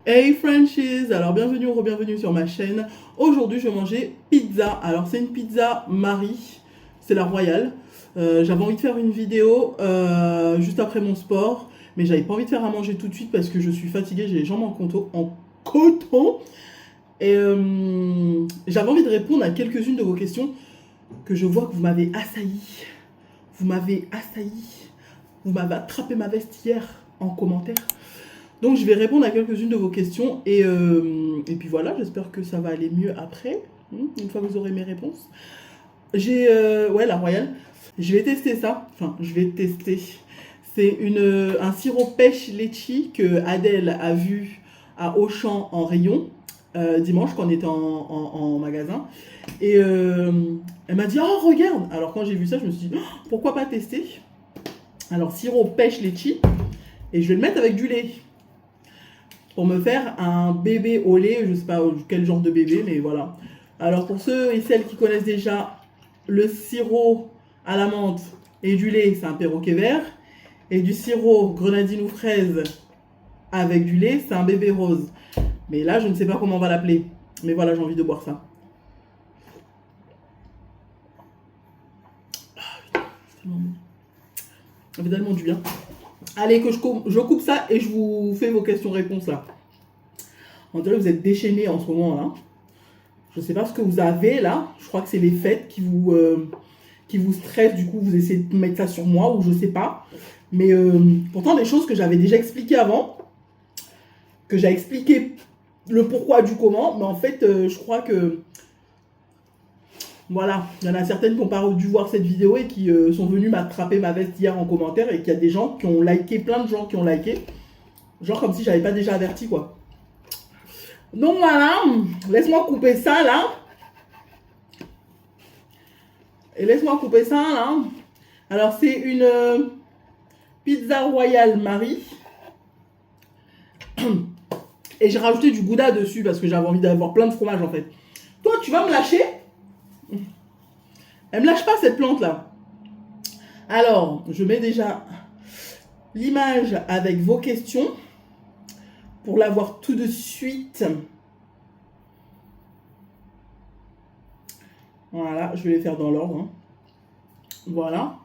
Hey Franchies, alors bienvenue ou re-bienvenue sur ma chaîne. Aujourd'hui je vais manger pizza. Alors c'est une pizza Marie, c'est la royale. J'avais envie de faire une vidéo juste après mon sport, mais j'avais pas envie de faire à manger tout de suite parce que je suis fatiguée, j'ai les jambes en coton. Et j'avais envie de répondre à quelques-unes de vos questions que je vois que vous m'avez assailli. Vous m'avez assailli. Vous m'avez attrapé ma veste hier en commentaire. Donc je vais répondre à quelques-unes de vos questions et puis voilà, j'espère que ça va aller mieux après, une fois que vous aurez mes réponses. J'ai, ouais, la royale, je vais tester ça, enfin je vais tester. C'est un sirop pêche litchi que Adèle a vu à Auchan en rayon dimanche quand on était en magasin. Et elle m'a dit, oh regarde. Alors quand j'ai vu ça, je me suis dit, oh, pourquoi pas tester. Alors sirop pêche litchi et je vais le mettre avec du lait pour me faire un bébé au lait, je sais pas quel genre de bébé, mais voilà. Alors pour ceux et celles qui connaissent déjà, le sirop à la menthe et du lait, c'est un perroquet vert. Et du sirop grenadine ou fraise avec du lait, c'est un bébé rose. Mais là, je ne sais pas comment on va l'appeler. Mais voilà, j'ai envie de boire ça. Ça fait tellement du bien. Allez, que je coupe ça et je vous fais vos questions-réponses là. On dirait que vous êtes déchaînés en ce moment là. Je sais pas ce que vous avez là. Je crois que c'est les fêtes qui vous stressent. Du coup, vous essayez de mettre ça sur moi ou je sais pas. Mais pourtant, des choses que j'avais déjà expliquées avant, que j'ai expliqué le pourquoi du comment. Mais en fait, je crois que voilà, il y en a certaines qui n'ont pas dû voir cette vidéo et qui sont venues m'attraper ma veste hier en commentaire et qu'il y a des gens qui ont liké, plein de gens qui ont liké. Genre comme si j'avais pas déjà averti quoi. Donc voilà, laisse-moi couper ça là. Et laisse-moi couper ça là. Alors c'est une pizza royale Marie. Et j'ai rajouté du gouda dessus parce que j'avais envie d'avoir plein de fromage en fait. Toi tu vas me lâcher? Elle me lâche pas cette plante là. Alors je mets déjà l'image avec vos questions pour l'avoir tout de suite. Voilà, je vais les faire dans l'ordre. Hein. Voilà.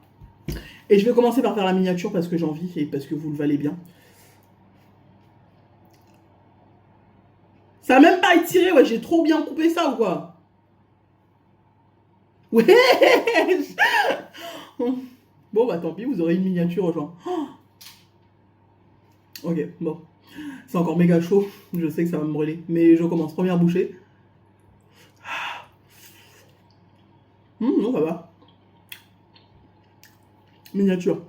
Et je vais commencer par faire la miniature parce que j'ai envie et parce que vous le valez bien. Ça n'a même pas étiré, ouais, j'ai trop bien coupé ça ou quoi? Ouais. Bon, bah tant pis, vous aurez une miniature, genre. Ok, bon. C'est encore méga chaud, je sais que ça va me brûler. Mais je commence, première bouchée. Non, ça va. Miniature.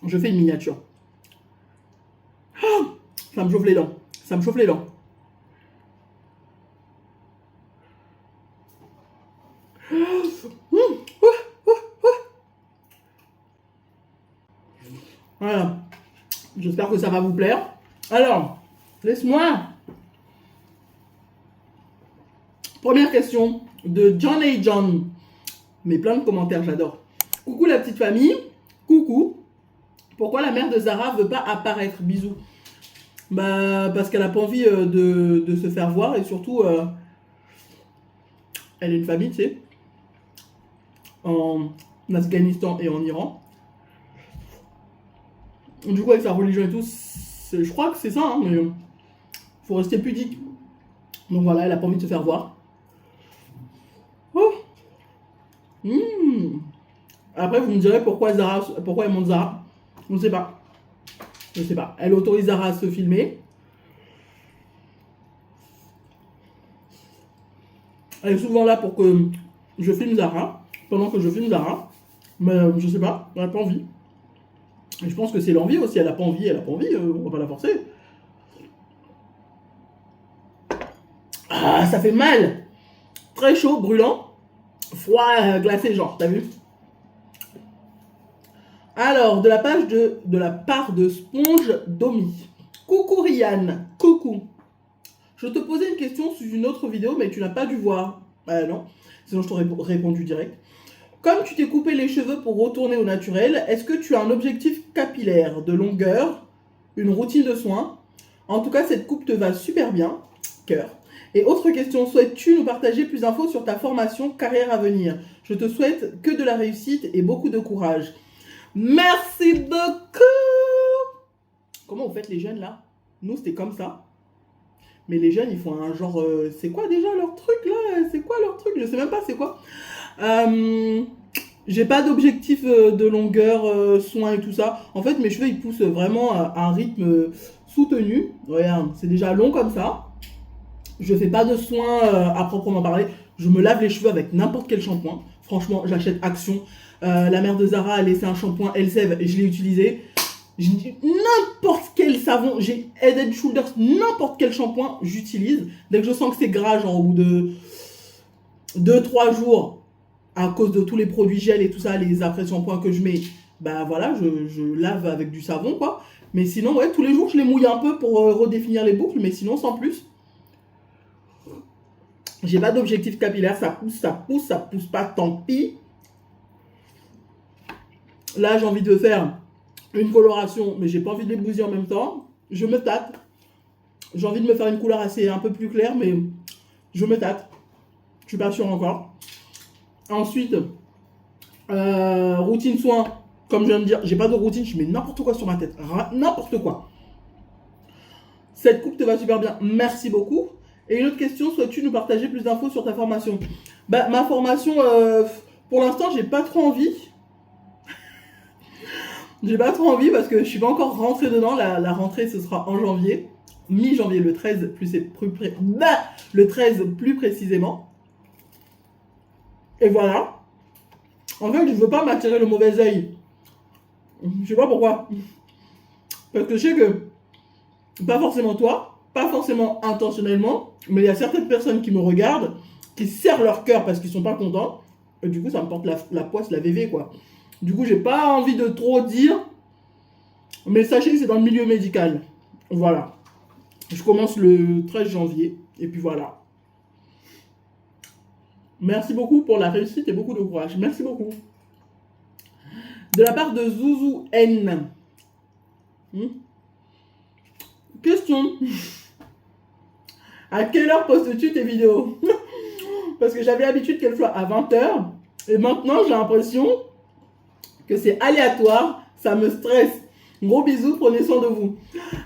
Je fais une miniature. Ça me chauffe les dents. Ça me chauffe les dents. Voilà. J'espère que ça va vous plaire. Alors, laisse-moi. Première question de John A. John. Mais plein de commentaires, j'adore. Coucou la petite famille. Coucou. Pourquoi la mère de Zara veut pas apparaître? Bisous. Bah, parce qu'elle a pas envie de se faire voir et surtout, elle a une famille, tu sais, en Afghanistan et en Iran. Du coup, avec sa religion et tout, je crois que c'est ça, hein, mais faut rester pudique. Donc voilà, elle a pas envie de se faire voir. Oh. Après, vous me direz pourquoi elle monte Zara. Je ne sais pas. Je sais pas. Elle autorise Zara à se filmer. Elle est souvent là pour que je filme Zara, pendant que je filme Zara. Mais je sais pas, elle n'a pas envie. Et je pense que c'est l'envie aussi. Elle a pas envie, on va pas la forcer. Ah, ça fait mal. Très chaud, brûlant. Froid, glacé, genre, t'as vu? Alors, de la part de Sponge Domi. Coucou Rianne, coucou. Je te posais une question sous une autre vidéo, mais tu n'as pas dû voir. Non, sinon je t'aurais répondu direct. Comme tu t'es coupé les cheveux pour retourner au naturel, est-ce que tu as un objectif capillaire de longueur, une routine de soins? En tout cas, cette coupe te va super bien. Cœur. Et autre question, souhaites-tu nous partager plus d'infos sur ta formation carrière à venir? Je te souhaite que de la réussite et beaucoup de courage. Merci beaucoup. Comment vous faites les jeunes là? Nous, c'était comme ça. Mais les jeunes, ils font un genre... c'est quoi déjà leur truc là? C'est quoi leur truc? Je sais même pas c'est quoi. J'ai pas d'objectif de longueur, soin et tout ça. En fait, mes cheveux, ils poussent vraiment à un rythme soutenu. Regarde, c'est déjà long comme ça. Je fais pas de soins à proprement parler. Je me lave les cheveux avec n'importe quel shampoing. Franchement, j'achète Action. La mère de Zara a laissé un shampoing Elseve et je l'ai utilisé. N'importe quel savon, j'ai Head & Shoulders, n'importe quel shampoing, j'utilise. Dès que je sens que c'est gras, genre au bout de 2-3 jours, à cause de tous les produits gel et tout ça, les après-shampoings que je mets, bah voilà, je lave avec du savon, quoi. Mais sinon, ouais, tous les jours, je les mouille un peu pour redéfinir les boucles, mais sinon, sans plus. J'ai pas d'objectif capillaire, ça pousse pas, tant pis. Là, j'ai envie de faire une coloration, mais j'ai pas envie de les bousiller en même temps. Je me tâte. J'ai envie de me faire une couleur assez un peu plus claire, mais je me tâte. Je suis pas sûre encore. Ensuite, routine soin. Comme je viens de dire, j'ai pas de routine, je mets n'importe quoi sur ma tête. N'importe quoi. Cette coupe te va super bien. Merci beaucoup. Et une autre question, souhaites-tu nous partager plus d'infos sur ta formation? Bah, ma formation, pour l'instant, j'ai pas trop envie. J'ai pas trop envie parce que je suis pas encore rentrée dedans. La rentrée, ce sera en janvier. Mi-janvier, le 13 plus précisément. Et voilà. En fait, je veux pas m'attirer le mauvais œil. Je sais pas pourquoi. Parce que je sais que, pas forcément toi, pas forcément intentionnellement, mais il y a certaines personnes qui me regardent, qui serrent leur cœur parce qu'ils sont pas contents. Et du coup, ça me porte la poisse, la VV, quoi. Du coup, j'ai pas envie de trop dire. Mais sachez que c'est dans le milieu médical. Voilà. Je commence le 13 janvier. Et puis voilà. Merci beaucoup pour la réussite et beaucoup de courage. Merci beaucoup. De la part de Zouzou N. Question. À quelle heure postes-tu tes vidéos? Parce que j'avais l'habitude qu'elles soient à 20h. Et maintenant, j'ai l'impression que c'est aléatoire. Ça me stresse. Gros bisous, prenez soin de vous.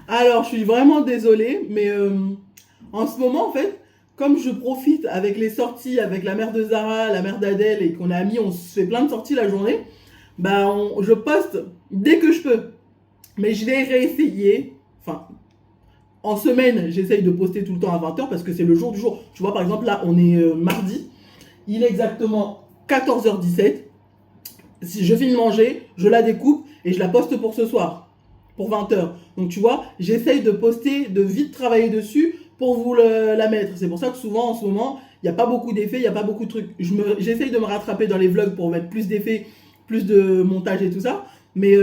Alors, je suis vraiment désolée, mais en ce moment, en fait, comme je profite avec les sorties, avec la mère de Zara, la mère d'Adèle, et qu'on a mis, on se fait plein de sorties la journée, bah, je poste dès que je peux. Mais je vais réessayer, enfin, en semaine, j'essaye de poster tout le temps à 20h parce que c'est le jour du jour. Tu vois, par exemple, là, on est mardi, il est exactement 14h17. Si je finis de manger, je la découpe et je la poste pour ce soir, pour 20h. Donc tu vois, j'essaye de poster, de vite travailler dessus pour vous la mettre. C'est pour ça que souvent en ce moment, il n'y a pas beaucoup d'effets, il n'y a pas beaucoup de trucs. J'essaye de me rattraper dans les vlogs pour mettre plus d'effets, plus de montage et tout ça. Mais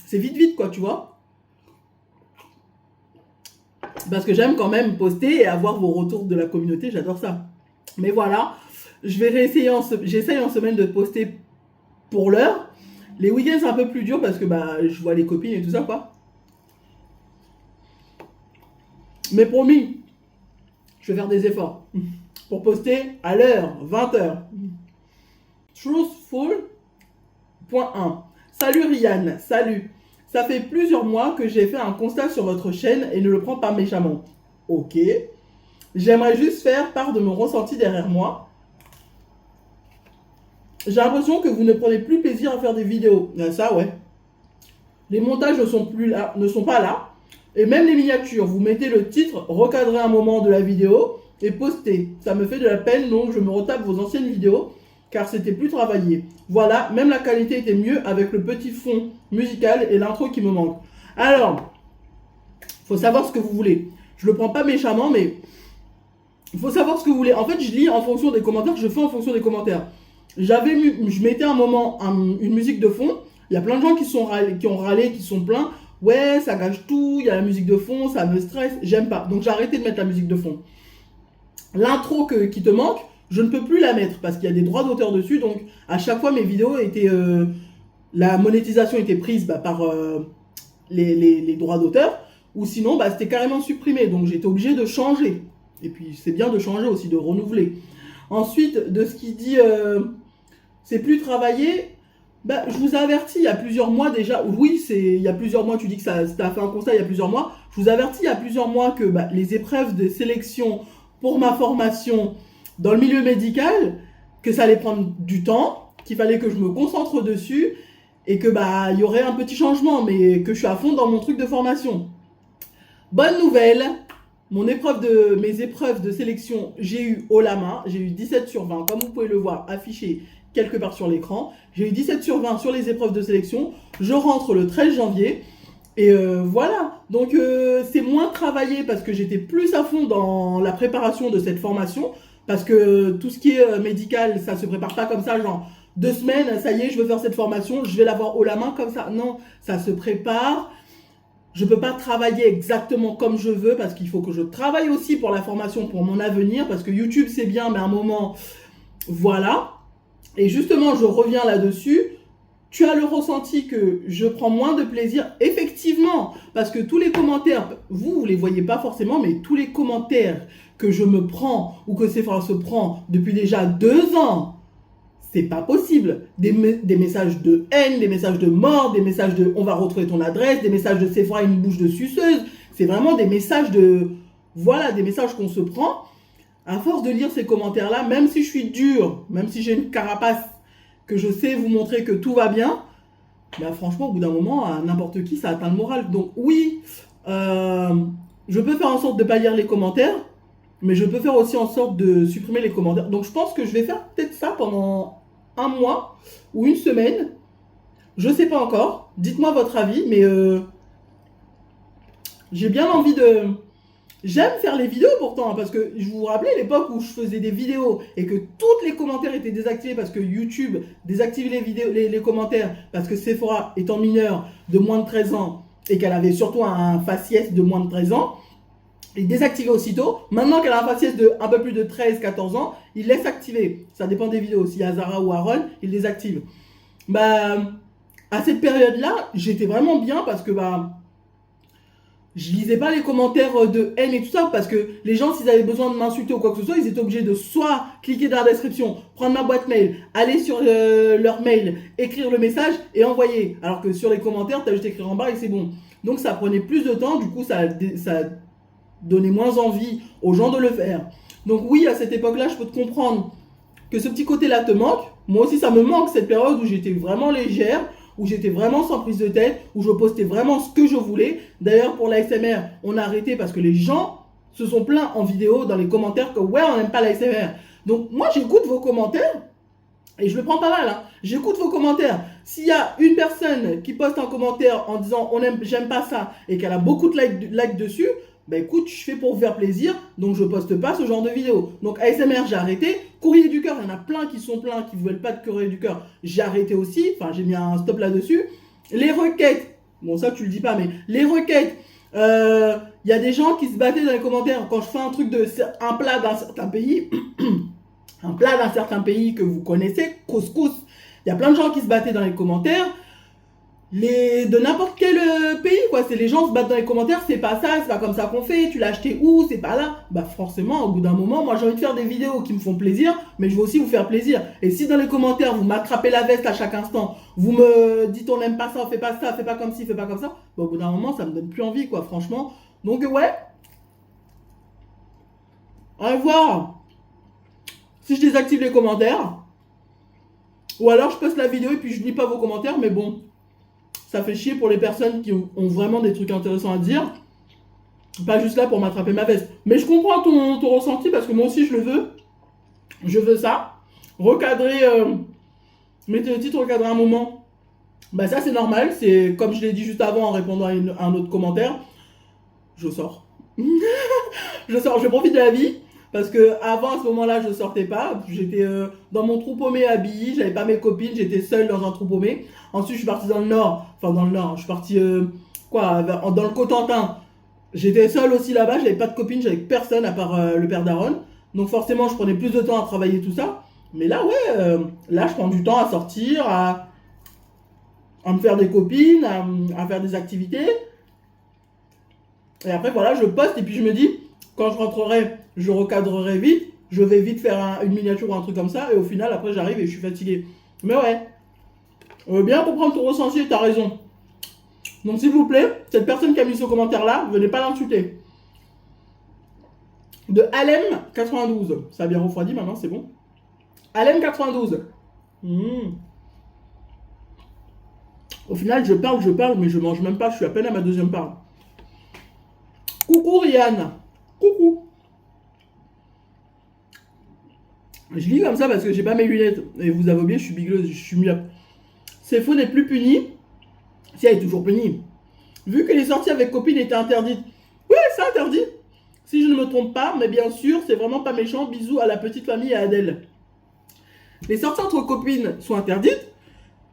c'est vite quoi, tu vois. Parce que j'aime quand même poster et avoir vos retours de la communauté, j'adore ça. Mais voilà, je vais réessayer, j'essaye en semaine de poster pour l'heure. Les week-ends c'est un peu plus dur parce que bah, je vois les copines et tout ça quoi. Mais promis, je vais faire des efforts pour poster à l'heure, 20h. Truthful.1. Salut Rianne, salut. Ça fait plusieurs mois que j'ai fait un constat sur votre chaîne et ne le prends pas méchamment. Ok. J'aimerais juste faire part de mon ressenti derrière moi. J'ai l'impression que vous ne prenez plus plaisir à faire des vidéos. Ça, ouais. Les montages ne sont pas là. Et même les miniatures, vous mettez le titre, recadrez un moment de la vidéo et postez. Ça me fait de la peine, donc je me retape vos anciennes vidéos car c'était plus travaillé. Voilà, même la qualité était mieux avec le petit fond musical et l'intro qui me manque. Alors, faut savoir ce que vous voulez. Je le prends pas méchamment, mais il faut savoir ce que vous voulez. En fait, je lis en fonction des commentaires, je fais en fonction des commentaires. Je mettais un moment une musique de fond. Il y a plein de gens qui ont râlé, qui sont pleins. Ouais, ça gâche tout, il y a la musique de fond, ça me stresse, j'aime pas. Donc j'ai arrêté de mettre la musique de fond. L'intro qui te manque, je ne peux plus la mettre parce qu'il y a des droits d'auteur dessus. Donc à chaque fois mes vidéos étaient... la monétisation était prise par les droits d'auteur. ou sinon, bah, c'était carrément supprimé. Donc, j'étais obligée de changer. Et puis, c'est bien de changer aussi, de renouveler. Ensuite, de ce qu'il dit, c'est plus travaillé. Bah, je vous ai averti il y a plusieurs mois déjà. Oui, il y a plusieurs mois, tu dis que ça as fait un constat il y a plusieurs mois. Je vous ai averti il y a plusieurs mois que bah, les épreuves de sélection pour ma formation dans le milieu médical, que ça allait prendre du temps, qu'il fallait que je me concentre dessus et que bah il y aurait un petit changement, mais que je suis à fond dans mon truc de formation. Bonne nouvelle, mes épreuves de sélection, j'ai eu haut la main, j'ai eu 17 sur 20, comme vous pouvez le voir affiché quelque part sur l'écran. J'ai eu 17 sur 20 sur les épreuves de sélection. Je rentre le 13 janvier. Et voilà. Donc c'est moins travaillé parce que j'étais plus à fond dans la préparation de cette formation. Parce que tout ce qui est médical, ça se prépare pas comme ça, genre 2 semaines, ça y est, je veux faire cette formation, je vais l'avoir haut la main comme ça. Non, ça se prépare. Je peux pas travailler exactement comme je veux parce qu'il faut que je travaille aussi pour la formation, pour mon avenir. Parce que YouTube, c'est bien, mais à un moment, voilà. Et justement, je reviens là-dessus. Tu as le ressenti que je prends moins de plaisir, effectivement, parce que tous les commentaires, vous les voyez pas forcément, mais tous les commentaires que je me prends ou que Sephora se prend depuis déjà 2 ans, c'est pas possible. Des messages de haine, des messages de mort, des messages de on va retrouver ton adresse, des messages de Sephora une bouche de suceuse. C'est vraiment des messages voilà, des messages qu'on se prend. À force de lire ces commentaires-là, même si je suis dure, même si j'ai une carapace, que je sais vous montrer que tout va bien, bah franchement, au bout d'un moment, à n'importe qui, ça atteint le moral. Donc oui, je peux faire en sorte de ne pas lire les commentaires, mais je peux faire aussi en sorte de supprimer les commentaires. Donc je pense que je vais faire peut-être ça pendant 1 mois ou 1 semaine. Je sais pas encore. Dites-moi votre avis, mais j'ai bien envie de... J'aime faire les vidéos pourtant, parce que je vous rappelais l'époque où je faisais des vidéos et que tous les commentaires étaient désactivés parce que YouTube désactivait les vidéos, les commentaires parce que Sephora étant mineure de moins de 13 ans et qu'elle avait surtout un faciès de moins de 13 ans, il désactivait aussitôt. Maintenant qu'elle a un faciès de un peu plus de 13-14 ans, il laisse activer. Ça dépend des vidéos. S'il y a Zara ou Aaron, il les active. Bah, à cette période-là, j'étais vraiment bien parce que bah, je lisais pas les commentaires de haine et tout ça parce que les gens, s'ils avaient besoin de m'insulter ou quoi que ce soit, ils étaient obligés de soit cliquer dans la description, prendre ma boîte mail, aller sur leur mail, écrire le message et envoyer. Alors que sur les commentaires, tu as juste écrit en bas et c'est bon. Donc ça prenait plus de temps, du coup ça donnait moins envie aux gens de le faire. Donc oui, à cette époque-là, je peux te comprendre que ce petit côté-là te manque. Moi aussi, ça me manque cette période où j'étais vraiment légère, où j'étais vraiment sans prise de tête, où je postais vraiment ce que je voulais. D'ailleurs, pour l'ASMR, on a arrêté parce que les gens se sont plaints en vidéo, dans les commentaires, que ouais, on n'aime pas l'ASMR. Donc moi, j'écoute vos commentaires, et je le prends pas mal, hein. J'écoute vos commentaires. S'il y a une personne qui poste un commentaire en disant j'aime pas ça, et qu'elle a beaucoup de likes dessus, bah écoute, je fais pour vous faire plaisir, donc je poste pas ce genre de vidéo. Donc ASMR, j'ai arrêté. Courrier du cœur, il y en a plein qui sont pleins, qui ne veulent pas de courrier du cœur. J'ai arrêté aussi, enfin j'ai mis un stop là-dessus. Les requêtes, bon ça tu le dis pas, mais les requêtes, y a des gens qui se battaient dans les commentaires quand je fais un truc un plat d'un certain pays, un plat d'un certain pays que vous connaissez, couscous. Il y a plein de gens qui se battaient dans les commentaires. De n'importe quel pays, quoi. C'est les gens se battent dans les commentaires, c'est pas ça, c'est pas comme ça qu'on fait, tu l'as acheté où, c'est pas là. Bah forcément, au bout d'un moment, moi j'ai envie de faire des vidéos qui me font plaisir, mais je veux aussi vous faire plaisir. Et si dans les commentaires, vous m'attrapez la veste à chaque instant, vous me dites on n'aime pas ça, on fait pas ça, fais pas comme ci, fais pas comme ça, bah au bout d'un moment, ça me donne plus envie, quoi, franchement. Donc ouais, allez voir si je désactive les commentaires, ou alors je poste la vidéo et puis je lis pas vos commentaires, mais bon... Ça fait chier pour les personnes qui ont vraiment des trucs intéressants à dire. Pas juste là pour m'attraper ma veste. Mais je comprends ton ressenti parce que moi aussi je le veux. Je veux ça. Recadrer, mettez le titre, recadrer un moment. Bah ça c'est normal. C'est comme je l'ai dit juste avant en répondant à un autre commentaire. Je sors. Je sors, je profite de la vie. Parce que avant à ce moment-là, je sortais pas. J'étais dans mon trou paumé à Billy, j'avais pas mes copines, j'étais seule dans un trou paumé. Ensuite, je suis partie dans le nord. Enfin, dans le nord, je suis partie dans le Cotentin. J'étais seule aussi là-bas, j'avais pas de copine, j'avais personne à part le père d'Aaron. Donc forcément, je prenais plus de temps à travailler tout ça. Mais là, ouais, là, je prends du temps à sortir, à me faire des copines, à faire des activités. Et après, voilà, je poste et puis je me dis, quand je rentrerai, je recadrerai vite. Je vais vite faire une miniature ou un truc comme ça. Et au final, après, j'arrive et je suis fatigué. Mais ouais, bien comprendre ton ressenti et t'as raison. Donc, s'il vous plaît, cette personne qui a mis ce commentaire-là, venez pas l'insulter. De Alem92. Ça a bien refroidi maintenant, c'est bon. Alem92. Au final, je parle, mais je mange même pas. Je suis à peine à ma deuxième part. Coucou Rianne. Coucou. Je lis comme ça parce que j'ai pas mes lunettes. Et vous avez oublié, je suis bigleuse, je suis myope. C'est faux d'être plus puni. Si elle est toujours punie. Vu que les sorties avec copines étaient interdites. Oui, c'est interdit. Si je ne me trompe pas, mais bien sûr, c'est vraiment pas méchant. Bisous à la petite famille et à Adèle. Les sorties entre copines sont interdites.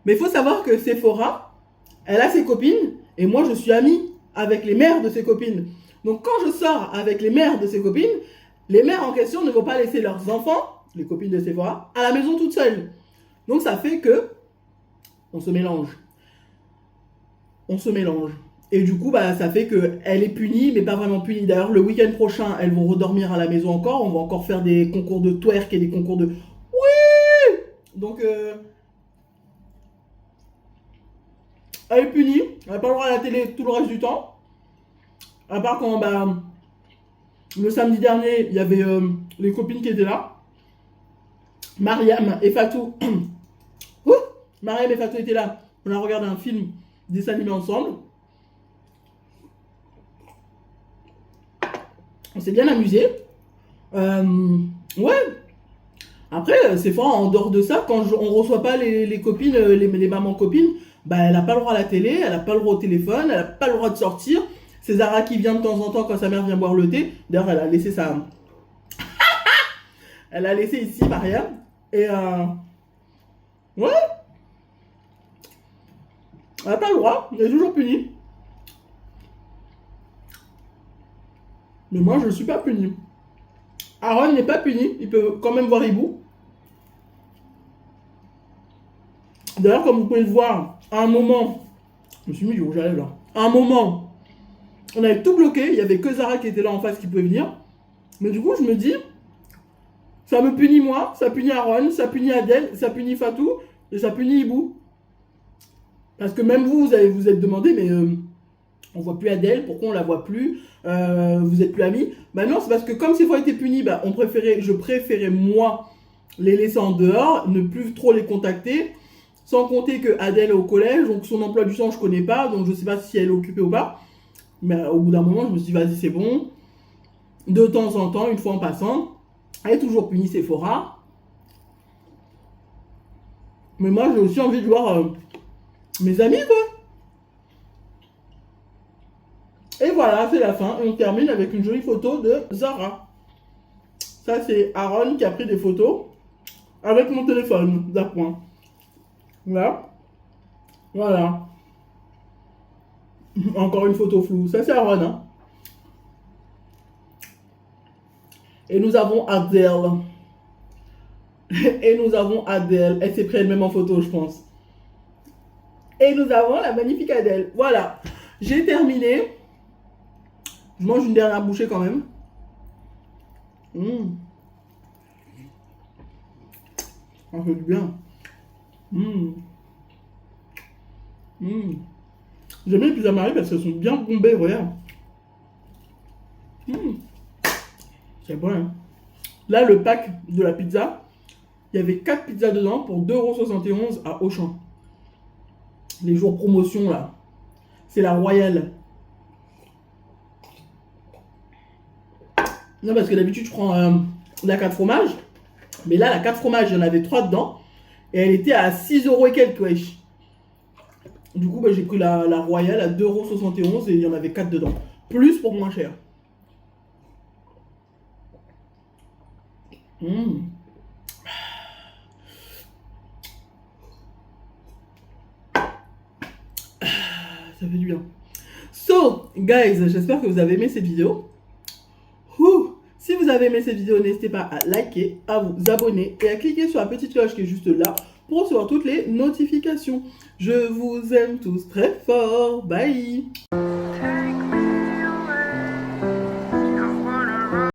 Mais il faut savoir que Sephora, elle a ses copines. Et moi, je suis amie avec les mères de ses copines. Donc quand je sors avec les mères de ses copines, les mères en question ne vont pas laisser leurs enfants, les copines de Sephora, à la maison toutes seules. Donc ça fait que on se mélange. On se mélange. Et du coup, bah, ça fait qu'elle est punie, mais pas vraiment punie. D'ailleurs, le week-end prochain, elles vont redormir à la maison encore. On va encore faire des concours de twerk et des concours de... Oui. Donc, elle est punie. Elle n'a pas le droit à la télé tout le reste du temps. À part quand, bah, le samedi dernier, il y avait les copines qui étaient là. Mariam et Fatou. Mariam et Fatou étaient là. On a regardé un film, dessin animé ensemble. On s'est bien amusé. Ouais. Après, c'est fort, en dehors de ça, quand on reçoit pas les copines, les mamans copines, bah, elle n'a pas le droit à la télé, elle n'a pas le droit au téléphone, elle n'a pas le droit de sortir. C'est Zara qui vient de temps en temps quand sa mère vient boire le thé. D'ailleurs, elle a laissé sa... elle a laissé ici, Mariam. Et ouais. Elle n'a pas le droit, elle est toujours punie. Mais moi, je ne suis pas puni. Aaron n'est pas puni, il peut quand même voir Hibou. D'ailleurs, comme vous pouvez le voir, à un moment, je me suis mis du rouge à lèvres là. À un moment, on avait tout bloqué, il n'y avait que Zara qui était là en face qui pouvait venir. Mais du coup, je me dis, ça me punit moi, ça punit Aaron, ça punit Adèle, ça punit Fatou, et ça punit Hibou. Parce que même vous, vous êtes demandé, mais on voit plus Adèle, pourquoi on la voit plus, vous êtes plus amis. Bah non, c'est parce que comme ces fois été punis, bah, je préférais moi les laisser en dehors, ne plus trop les contacter, sans compter que Adèle est au collège, donc son emploi du temps je connais pas, donc je sais pas si elle est occupée ou pas. Mais au bout d'un moment, je me suis dit, vas-y, c'est bon. De temps en temps, une fois en passant, elle est toujours punie Sephora. Mais moi, j'ai aussi envie de voir mes amis, quoi. Et voilà, c'est la fin. Et on termine avec une jolie photo de Zara. Ça, c'est Aaron qui a pris des photos avec mon téléphone d'appoint. Là. Voilà. Encore une photo floue. Ça, c'est Aaron. Hein. Et nous avons Adèle. Et nous avons Adèle. Elle s'est prise elle-même en photo, je pense. Et nous avons la magnifique Adèle. Voilà. J'ai terminé. Je mange une dernière bouchée quand même. Ça fait du bien. J'aime bien les pizzas Marie parce qu'elles sont bien bombées, regarde. C'est bon, hein. Là, le pack de la pizza, il y avait 4 pizzas dedans pour 2,71 € à Auchan. Les jours promotion, là. C'est la royale. Non, parce que d'habitude, je prends la 4 fromages. Mais là, la 4 fromages, il y en avait 3 dedans. Et elle était à 6 € et quelques, wesh. Du coup, bah, j'ai pris la royale à 2,71 € et il y en avait 4 dedans. Plus pour moins cher. Ça fait du bien. So, guys, j'espère que vous avez aimé cette vidéo. Si vous avez aimé cette vidéo, n'hésitez pas à liker, à vous abonner et à cliquer sur la petite cloche qui est juste là pour recevoir toutes les notifications. Je vous aime tous très fort. Bye.